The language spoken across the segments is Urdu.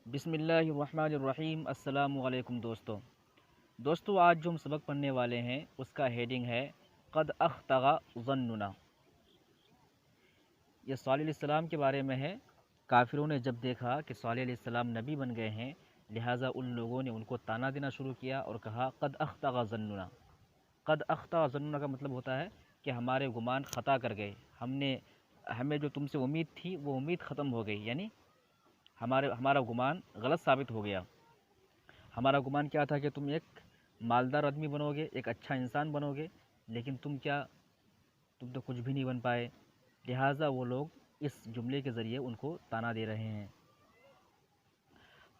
بسم اللہ الرحمن الرحیم۔ السلام علیکم دوستو، آج جو ہم سبق پڑھنے والے ہیں اس کا ہیڈنگ ہے قد اخطأ ظننا۔ یہ صالح علیہ السلام کے بارے میں ہے۔ کافروں نے جب دیکھا کہ صالح علیہ السلام نبی بن گئے ہیں، لہٰذا ان لوگوں نے ان کو طعنہ دینا شروع کیا اور کہا قد اخطأ ظننا۔ قد اخطأ ظننا کا مطلب ہوتا ہے کہ ہمارے گمان خطا کر گئے، ہمیں جو تم سے امید تھی وہ امید ختم ہو گئی، یعنی ہمارا گمان غلط ثابت ہو گیا۔ ہمارا گمان کیا تھا کہ تم ایک مالدار آدمی بنو گے، ایک اچھا انسان بنو گے، لیکن تم تو کچھ بھی نہیں بن پائے۔ لہٰذا وہ لوگ اس جملے کے ذریعے ان کو طعنہ دے رہے ہیں۔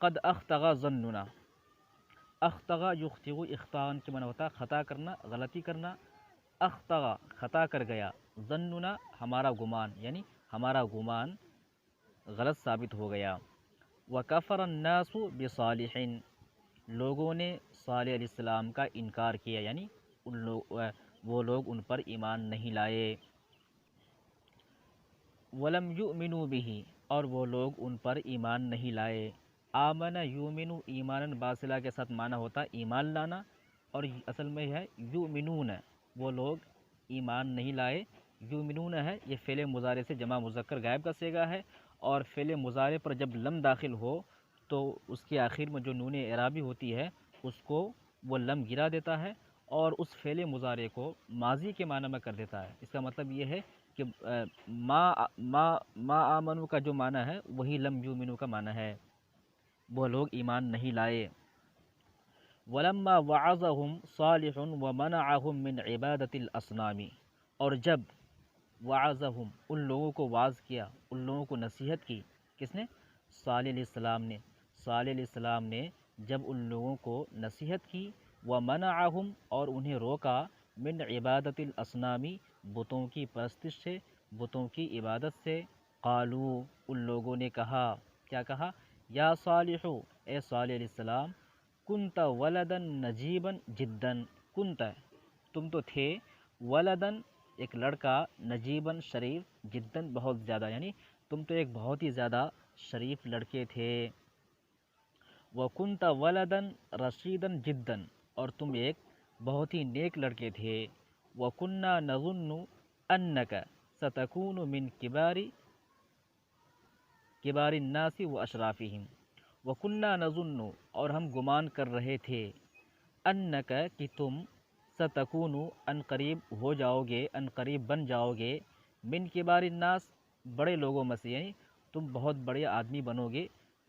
قد اخطأ ظننا، اخطأ یخطئ اخطاء کے معنی ہوتا ہے خطا کرنا، غلطی کرنا۔ اخطأ خطا کر گیا، ظننا ہمارا گمان، یعنی ہمارا گمان غلط ثابت ہو گیا۔ وَكَفَرَ النَّاسُ بِصَالِحٍ، لوگوں نے صالح علیہ السلام کا انکار کیا، یعنی وہ لوگ ان پر ایمان نہیں لائے۔ وَلَمْ يُؤْمِنُوا بِهِ، اور وہ لوگ ان پر ایمان نہیں لائے۔ آمن یؤمن ایمانا باصلہ کے ساتھ معنی ہوتا ہے ایمان لانا، اور اصل میں ہے یؤمنون، وہ لوگ ایمان نہیں لائے۔ یؤمنون ہے، یہ فعل مضارع سے جمع مذکر غائب کا صیغہ ہے، اور فعل مضارع پر جب لم داخل ہو تو اس کے آخر میں جو نون اعرابی ہوتی ہے اس کو وہ لم گرا دیتا ہے اور اس فعل مضارع کو ماضی کے معنی میں کر دیتا ہے۔ اس کا مطلب یہ ہے کہ ما آمنو کا جو معنی ہے وہی لم یؤمنو کا معنی ہے، وہ لوگ ایمان نہیں لائے۔ وَلَمَّا وَعَظَهُمْ صَالِحٌ وَمَنَعَهُمْ مِنْ عِبَادَةِ الْأَصْنَامِ، اور جب وعظہم ان لوگوں کو واعظ کیا، ان لوگوں کو نصیحت کی، کس نے؟ صالح علیہ السلام نے۔ صالح علیہ السلام نے جب ان لوگوں کو نصیحت کی، ومنعہم اور انہیں روکا، من عبادت الاصنام بتوں کی پرستش سے، بتوں کی عبادت سے، قالو ان لوگوں نے کہا، کیا کہا؟ یا صالح، اے صالح علیہ السلام، کنت ولدن نجیبا جدن، کنت تم تو تھے، ولدن ایک لڑکا، نجیباً شریف، جداً بہت زیادہ، یعنی تم تو ایک بہت ہی زیادہ شریف لڑکے تھے۔ وَكُنْتَ وَلَدًا رَشِيدًا جداً، اور تم ایک بہت ہی نیک لڑکے تھے۔ وَكُنَّا نَظُنُّ أَنَّكَ سَتَكُونُ مِنْ كِبَارِ النَّاسِ وَأَشْرَافِهِمْ۔ وَكُنَّا نَظُنُّ اور ہم گمان کر رہے تھے، أَنَّكَ کہ تم، ستکون ان قریب ہو جاؤ گے، ان قریب بن جاؤ گے، من کبار الناس بڑے لوگوں میں سے، یعنی تم بہت بڑے آدمی بنو گے۔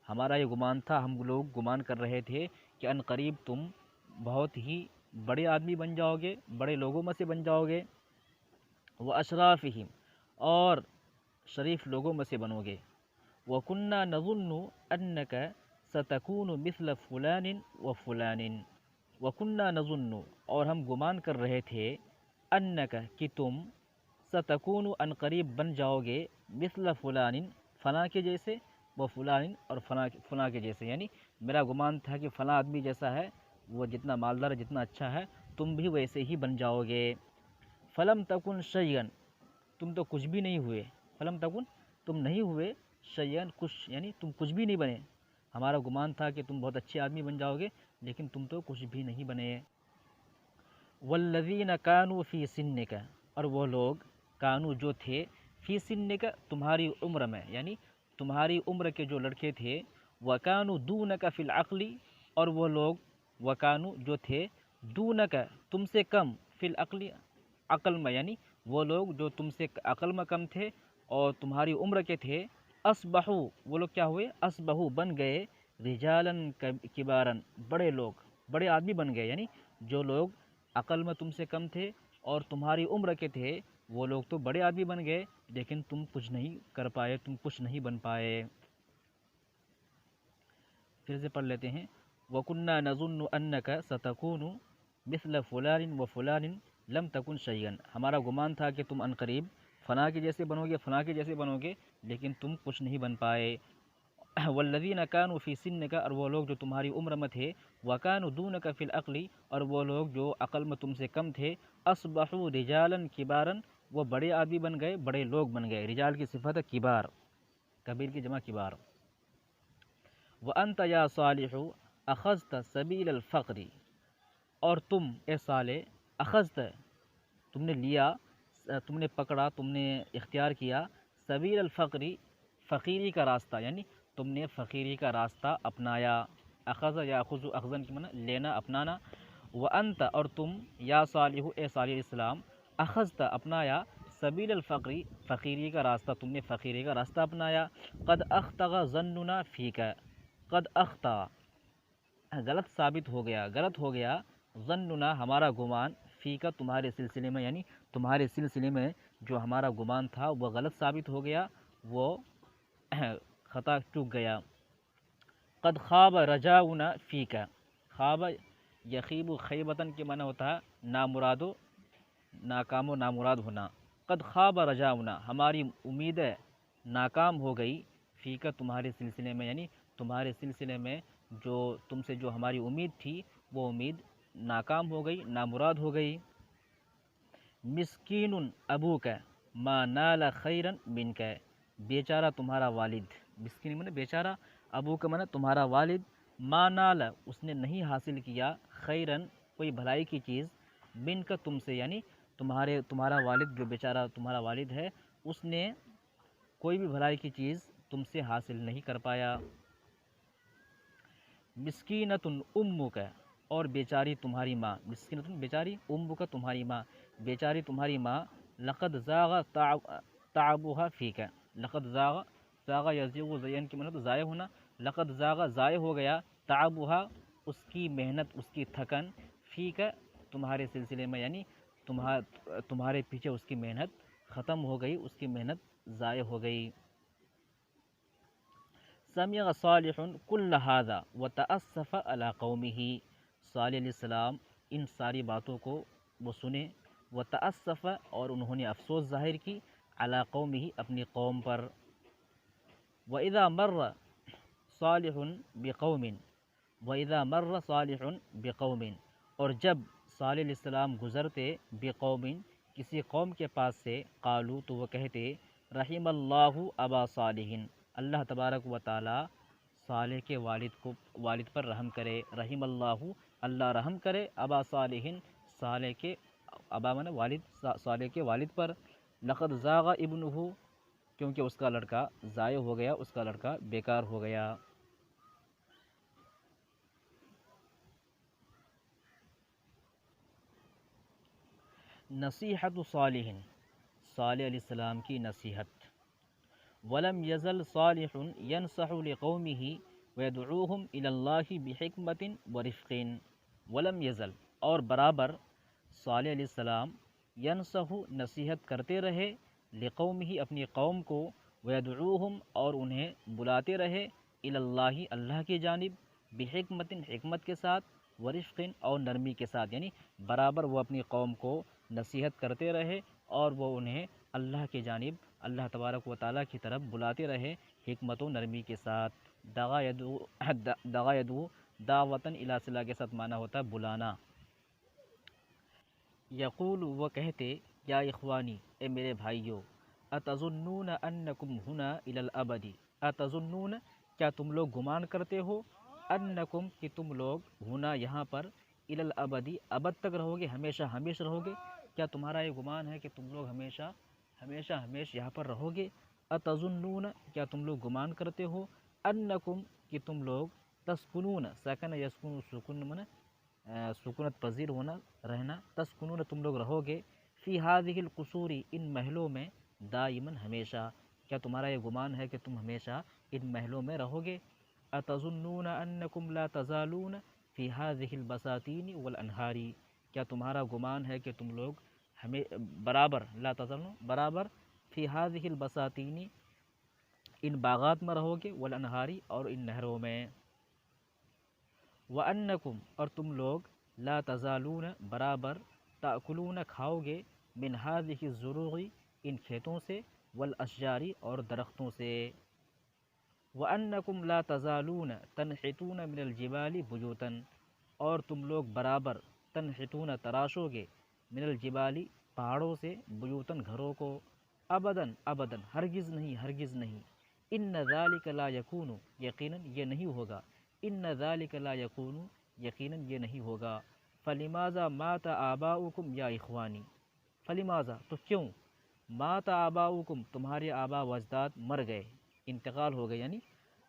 ہمارا یہ گمان تھا، ہم لوگ گمان کر رہے تھے کہ ان قریب تم بہت ہی بڑے آدمی بن جاؤ گے، بڑے لوگوں میں سے بن جاؤ گے۔ واشرافہم اور شریف لوگوں میں سے بنو گے۔ وَكُنَّا نَظُنُّ أَنَّكَ سَتَكُونُ مِثْلَ فُلَانٍ وَفُلَانٍ۔ وَكُنَّا نَظُنُّ اور ہم گمان کر رہے تھے، أَنَّكَ کہ تم، سَتَكُونُ ان قریب بن جاؤ گے، مثل فلان فلاں کے جیسے، وفلان اور فلاں کے جیسے، یعنی میرا گمان تھا کہ فلاں آدمی جیسا ہے، وہ جتنا مالدار جتنا اچھا ہے تم بھی ویسے ہی بن جاؤ گے۔ فلم تکن شیئا تم تو کچھ بھی نہیں ہوئے، فلم تکن تم نہیں ہوئے، شیئا کچھ، یعنی تم کچھ بھی نہیں بنے۔ ہمارا گمان تھا کہ تم بہت اچھے آدمی بن جاؤ گے، لیکن تم تو کچھ بھی نہیں بنے۔ والذین کانوا فی سنک اور وہ لوگ، کانوا جو تھے، فی سنک تمہاری عمر میں، یعنی تمہاری عمر کے جو لڑکے تھے، وکانوا دونک فی العقل اور وہ لوگ، وکانوا جو تھے، دونک تم سے کم، فی العقل عقل میں، یعنی وہ لوگ جو تم سے عقل میں کم تھے اور تمہاری عمر کے تھے، اصبحوا وہ لوگ کیا ہوئے؟ اصبحوا بن گئے، رجالاً کباراً بڑے لوگ، بڑے آدمی بن گئے، یعنی جو لوگ عقل میں تم سے کم تھے اور تمہاری عمر کے تھے وہ لوگ تو بڑے آدمی بن گئے، لیکن تم کچھ نہیں کر پائے، تم کچھ نہیں بن پائے۔ پھر سے پڑھ لیتے ہیں، وَكُنَّا نَظُنُّ أَنَّكَ سَتَكُونُ مِثْلَ فُلَانٍ وَفُلَانٍ لَمْ تَكُنْ شَيْئًا ہمارا گمان تھا کہ تم عنقریب فلاں کے جیسے بنو گے، فلاں کے جیسے بنو گے، لیکن تم کچھ نہیں بن پائے۔ والذین کانوا فی سنک اور وہ لوگ جو تمہاری عمر میں تھے، وکانوا دونک فی العقل اور وہ لوگ جو عقل میں تم سے کم تھے، اصبحوا رجالا کبارا وہ بڑے آدمی بن گئے، بڑے لوگ بن گئے۔ رجال کی صفت ہے کبار، کبیر کی جمع کبار۔ وَأَنْتَ يَا صَالِحُ أَخَذْتَ سَبِيلَ الْفَقْرِ، اور تم اے صالح اخذت تم نے لیا، تم نے پکڑا، تم نے اختیار کیا، سبیل الفقری فقیری کا راستہ، یعنی تم نے فقیری کا راستہ اپنایا۔ اخذ یا اخذ اخذن کی معنی لینا، اپنانا۔ وانت اور تم، یا صالح اے صالح علیہ السلام، اخذت اپنایا، سبیل الفقری فقیری کا راستہ، تم نے فقیری کا راستہ اپنایا۔ قد اخطا ظننا فیک، قد اخطا غلط ثابت ہو گیا، غلط ہو گیا، ظننا ہمارا گمان، فی کا تمہارے سلسلے میں، یعنی تمہارے سلسلے میں جو ہمارا گمان تھا وہ غلط ثابت ہو گیا، وہ خطا چک گیا۔ قد خواب رجاؤنا فی کا، خواب یخیب خیبتاً کے معنی ہوتا ہے نامراد و ناکام و نامراد ہونا۔ قد خواب رجاؤنا ہماری امیدیں ناکام ہو گئی، فی کا تمہارے سلسلے میں، یعنی تمہارے سلسلے میں جو تم سے جو ہماری امید تھی وہ امید ناکام ہو گئی، نامراد ہو گئی۔ مسکین ابوک ما نال خیرا منک، بیچارہ تمہارا والد، مسکین معنی بیچارہ، ابوک معنی تمہارا والد، ما نال اس نے نہیں حاصل کیا، خیرن کوئی بھلائی کی چیز، منک تم سے، یعنی تمہارا والد جو بیچارہ تمہارا والد ہے اس نے کوئی بھی بھلائی کی چیز تم سے حاصل نہیں کر پایا۔ مسکینۃ امک اور بیچاری تمہاری ماں، مسکینۃ بیچاری، امک تمہاری ماں، بیچاری تمہاری ماں، لقد زاغ تعبها فیک، لقد زاغ، زاغ یزیغ زین کی معنی تو ضائع ہونا، لقد زاغ ضائع ہو گیا، تعبها اس کی محنت، اس کی تھکن، فیک تمہارے سلسلے میں، یعنی تمہارے پیچھے اس کی محنت ختم ہو گئی، اس کی محنت ضائع ہو گئی۔ سمع صالح کل هذا وتأسف علی قومہ، صالح علیہ السلام ان ساری باتوں کو وہ سنے، وتأسف اور انہوں نے افسوس ظاہر کی، علی قومہ اپنی قوم پر۔ وإذا مر صالح بقوم، وإذا مر صالح بقوم اور جب صالح علیہ السلام گزرتے، بقوم کسی قوم کے پاس سے، قالو تو وہ کہتے، رحم اللہ ابا صالح، اللہ تبارک و تعالی صالح کے والد پر رحم کرے، رحم اللہ اللہ رحم کرے، ابا صالح صالح کے، ابا من والد، صالح کے والد پر۔ لقد زاغ ابنہ کیونکہ اس کا لڑکا ضائع ہو گیا، اس کا لڑکا بیکار ہو گیا۔ نصیحت صالح، صالح علیہ السلام کی نصیحت۔ ولم یزل صالح ینصح لقومہ ویدعوہم الی اللہ بحکمت ورفق، ولم یزل اور برابر صالح علیہ السلام، ینصح نصیحت کرتے رہے، لقومہ اپنی قوم کو، ویدعوہم اور انہیں بلاتے رہے، الی اللہ اللہ کی جانب، بحکمت حکمت کے ساتھ، ورفق اور نرمی کے ساتھ، یعنی برابر وہ اپنی قوم کو نصیحت کرتے رہے اور وہ انہیں اللہ کی جانب، اللہ تبارک و تعالیٰ کی طرف بلاتے رہے، حکمت و نرمی کے ساتھ۔ دعا یدعو دعوتاً الی صلاح کے ساتھ معنی ہوتا ہے بلانا۔ یقول وہ کہتے، یا اخوانی اے میرے بھائیو، اتظنون انکم ہنا الی الابد، اتظنون کیا تم لوگ گمان کرتے ہو، انکم کہ تم لوگ، ہنا یہاں پر، الی الابد ابد تک رہو گے، ہمیشہ ہمیش رہو گے، کیا تمہارا یہ گمان ہے کہ تم لوگ ہمیشہ ہمیش یہاں پر رہو گے؟ اتظنون کیا تم لوگ گمان کرتے ہو، انکم کہ تم لوگ، تسکنون سکن یسکن سکون من سکونت پذیر ہونا، رہنا، تسکنون تم لوگ رہو گے، فی ہذہ القصور ان محلوں میں، دائماً ہمیشہ، کیا تمہارا یہ گمان ہے کہ تم ہمیشہ ان محلوں میں رہو گے؟ اتظنون انکم لا تزالون فی ہذہ البساتین والانہار، کیا تمہارا گمان ہے کہ تم لوگ ہمیں برابر، لا تزالون برابر، فی ہذہ البساتین ان باغات میں رہو گے، والانہار اور ان نہروں میں، وَأَنَّكُمْ اور تم لوگ، لا تزالون برابر، تأکلون کھاؤ گے، من هذه الزروع ان کھیتوں سے، والاشجار اور درختوں سے، وَأَنَّكُمْ لا تزالون تنحتون من الجبال بیوتاً اور تم لوگ برابر، تنحتون تراشو گے، من الجبال پہاڑوں سے، بیوتاً گھروں کو، ابداً ابداً ہرگز نہیں ہرگز نہیں، ان ذالک لا یکون، یقیناً یہ نہیں ہوگا، ان ذالک لا یکون، یقیناً یہ نہیں ہوگا، فلماذا مات آباؤکم یا اخوانی، فلماذا تو کیوں، مات آباؤکم تمہارے آبا و اجداد مر گئے، انتقال ہو گئے، یعنی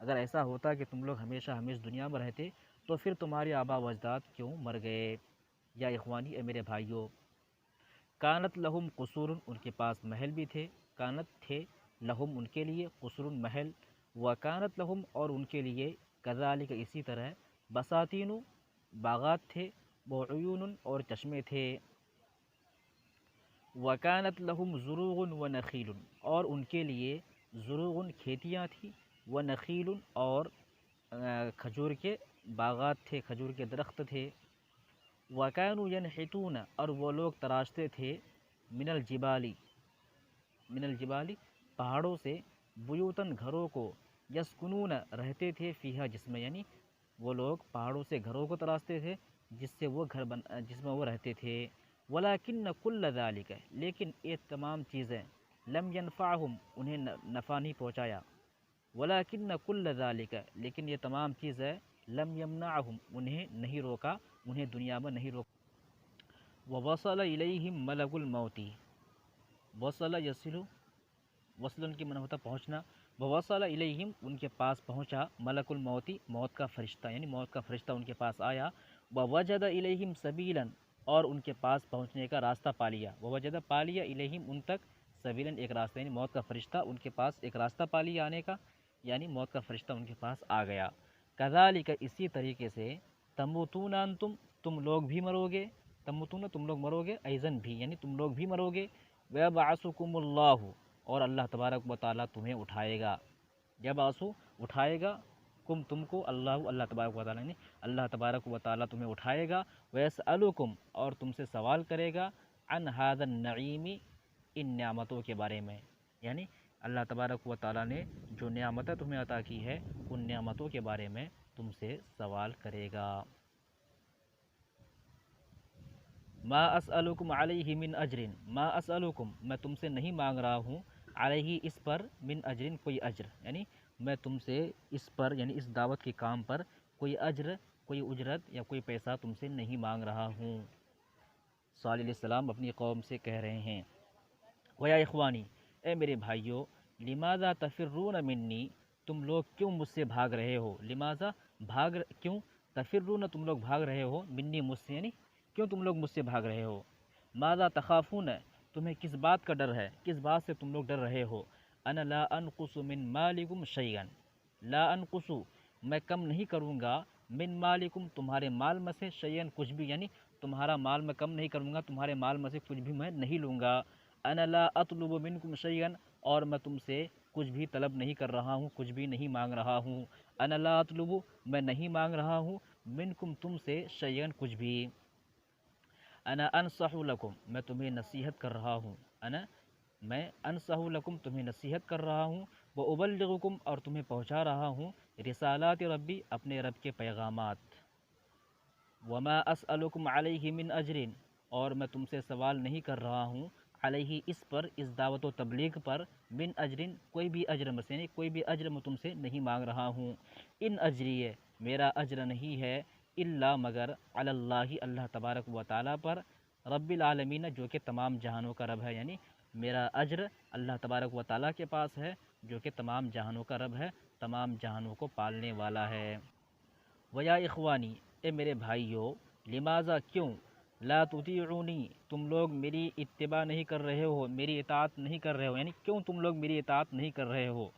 اگر ایسا ہوتا کہ تم لوگ ہمیشہ ہمیشہ دنیا میں رہتے تو پھر تمہارے آبا و اجداد کیوں مر گئے، یا اخوانی اے میرے بھائیوں، کانت لہم قصور ان کے پاس محل بھی تھے، کانت تھے لہم ان کے لیے قصور محل، و کانت لہم اور ان کے لیے کذالک اسی طرح بساتین باغات تھے، وعیون اور چشمے تھے، وکانت لہم زروغ و نخیل اور ان کے لیے زروغ کھیتیاں تھیں، و نخیل اور کھجور کے باغات تھے، کھجور کے درخت تھے، وکانوا ینحتون اور وہ لوگ تراشتے تھے، من الجبالی پہاڑوں سے، بیوتن گھروں کو، یسکنون رہتے تھے، فیہا جس میں، یعنی وہ لوگ پہاڑوں سے گھروں کو تراشتے تھے جس سے وہ جس میں وہ رہتے تھے، ولیکن کل ذالک لیکن یہ تمام چیزیں، لم ینفعہم انہیں نفع نہیں پہنچایا، ولیکن کل ذالک لیکن یہ تمام چیزیں، لم یمنعہم انہیں نہیں روکا، انہیں دنیا میں نہیں روکا، ووصل الیہم ملک الموت، وصل یصل، وصل کی معنی ہوتا پہنچنا، ووصل الیہم ان کے پاس پہنچا، ملک الموت موت کا فرشتہ، یعنی موت کا فرشتہ ان کے پاس آیا، ووجد الیہم سبیلا اور ان کے پاس پہنچنے کا راستہ پا لیا، ووجد پا لیا الیہم ان تک، سبیلا ایک راستہ، یعنی موت کا فرشتہ ان کے پاس ایک راستہ پا لیا آنے کا، یعنی موت کا فرشتہ ان کے پاس آ گیا، کذالک اسی طریقے سے، تموتون انتم تم لوگ بھی مرو گے، تموتون تم لوگ مرو گے، ایزن بھی یعنی تم لوگ بھی مرو گے، ویبعثکم اللہ اور اللہ تبارک و تعالیٰ تمہیں اٹھائے گا، جب آنسو اٹھائے گا، تم کو، اللہ تبارک و تعالیٰ نے، اللہ تبارک و تعالیٰ تمہیں اٹھائے گا، ویسألکم اور تم سے سوال کرے گا، عن ھذا النعیم ان نعمتوں کے بارے میں، یعنی اللہ تبارک و تعالیٰ نے جو نعمتیں تمہیں عطا کی ہے ان نعمتوں کے بارے میں تم سے سوال کرے گا، ما اسألکم علیہ من اجر، ما اسألکم میں تم سے نہیں مانگ رہا ہوں، علیہ اس پر، من اجر کوئی اجر، یعنی میں تم سے اس پر، یعنی اس دعوت کے کام پر کوئی اجر، کوئی اجرت یا کوئی پیسہ تم سے نہیں مانگ رہا ہوں، صالح علیہ السلام اپنی قوم سے کہہ رہے ہیں، ویا اخوانی اے میرے بھائیو، لماذا تفرون منی تم لوگ کیوں مجھ سے بھاگ رہے ہو، لماذا کیوں، تفرون تم لوگ بھاگ رہے ہو، منی مجھ سے، یعنی کیوں تم لوگ مجھ سے بھاگ رہے ہو، ماذا تخافون تمہیں کس بات کا ڈر ہے، کس بات سے تم لوگ ڈر رہے ہو، انا لا انقص من مالکم شیئا، لا انقص میں کم نہیں کروں گا، من مالکم تمہارے مال میں سے، شیئا کچھ بھی، یعنی تمہارا مال میں کم نہیں کروں گا، تمہارے مال میں سے کچھ بھی میں نہیں لوں گا، انا لا اطلب منکم شیئا اور میں تم سے کچھ بھی طلب نہیں کر رہا ہوں، کچھ بھی نہیں مانگ رہا ہوں، انا لا اطلب میں نہیں مانگ رہا ہوں، منکم تم سے، شیئا کچھ بھی، انا انصح لکم میں تمہیں نصیحت کر رہا ہوں، میں انصح لکم تمہیں نصیحت کر رہا ہوں، وابلغکم اور تمہیں پہنچا رہا ہوں، رسالات ربی اپنے رب کے پیغامات، وما اسألکم علیہ من اجر اور میں تم سے سوال نہیں کر رہا ہوں، علیہ اس پر، اس دعوت و تبلیغ پر، من اجر کوئی بھی اجر میں سے، یعنی کوئی بھی اجر میں تم سے نہیں مانگ رہا ہوں، ان اجریہ میرا اجر نہیں ہے، الا مگر، علی اللہ اللہ تبارک و تعالیٰ پر، رب العالمین جو کہ تمام جہانوں کا رب ہے، یعنی میرا اجر اللہ تبارک و تعالیٰ کے پاس ہے جو کہ تمام جہانوں کا رب ہے، تمام جہانوں کو پالنے والا ہے، ویا اخوانی اے میرے بھائیو، لماذا کیوں، لا تطیعونی تم لوگ میری اتباع نہیں کر رہے ہو، میری اطاعت نہیں کر رہے ہو، یعنی کیوں تم لوگ میری اطاعت نہیں کر رہے ہو،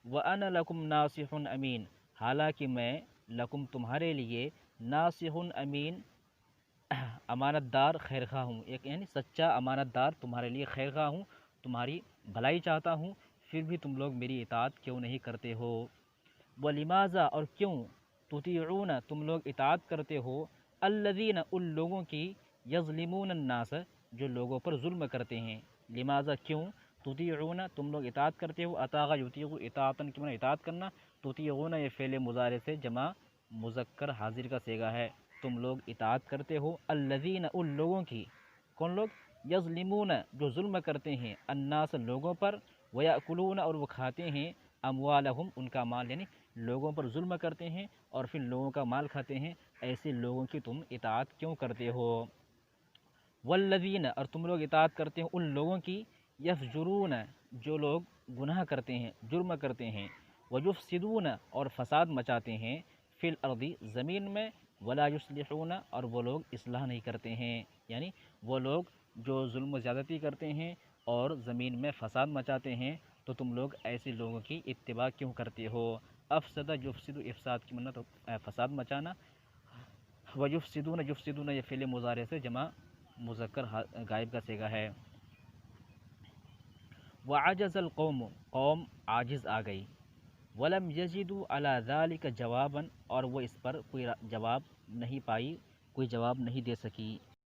وَأَنَا لَكُمْ نَاصِحٌ امین حالانکہ میں، لکم تمہارے لیے، ناصح امین امانت دار خیر خواہ ہوں، ایک یعنی سچا امانت دار تمہارے لیے خیر خواہ ہوں، تمہاری بھلائی چاہتا ہوں، پھر بھی تم لوگ میری اطاعت کیوں نہیں کرتے ہو، وَلِمَاذَا اور کیوں، تطیعون تم لوگ اطاعت کرتے ہو، الذین ان لوگوں کی، یظلمون الناس جو لوگوں پر ظلم کرتے ہیں، لماذا کیوں، تطیعون تم لوگ اطاعت کرتے ہو، اطاع یطیع اطاعتن کی معنی اطاعت کرنا، تطیعون یہ فعل مضارع سے جمع مذکر حاضر کا صیغہ ہے، تم لوگ اطاعت کرتے ہو، الذین ان لوگوں کی، کون لوگ، یظلمون جو ظلم کرتے ہیں، الناس لوگوں پر، ویأکلون اور وہ کھاتے ہیں، اموالہم ان کا مال، یعنی لوگوں پر ظلم کرتے ہیں اور پھر لوگوں کا مال کھاتے ہیں، ایسے لوگوں کی تم اطاعت کیوں کرتے ہو؟ والذین، اور تم لوگ اطاعت کرتے ہو ان لوگوں کی، یفجرون، جو لوگ گناہ کرتے ہیں، جرم کرتے ہیں، ویفسدون، اور فساد مچاتے ہیں، فی الارض، زمین میں، ولا یصلحون، اور وہ لوگ اصلاح نہیں کرتے ہیں، یعنی وہ لوگ جو ظلم و زیادتی کرتے ہیں اور زمین میں فساد مچاتے ہیں، تو تم لوگ ایسے لوگوں کی اتباع کیوں کرتے ہو؟ افسد یفسد، افساد کی منت فساد مچانا، ویفسدون، یفسدون یہ فعل مضارع سے جمع مذکر غائب کا صیغہ ہے۔ وعجز القوم، قوم عاجز آ گئی، ولم یجدوا علی ذلک جوابا، اور وہ اس پر کوئی جواب نہیں پائی، کوئی جواب نہیں دے سکی۔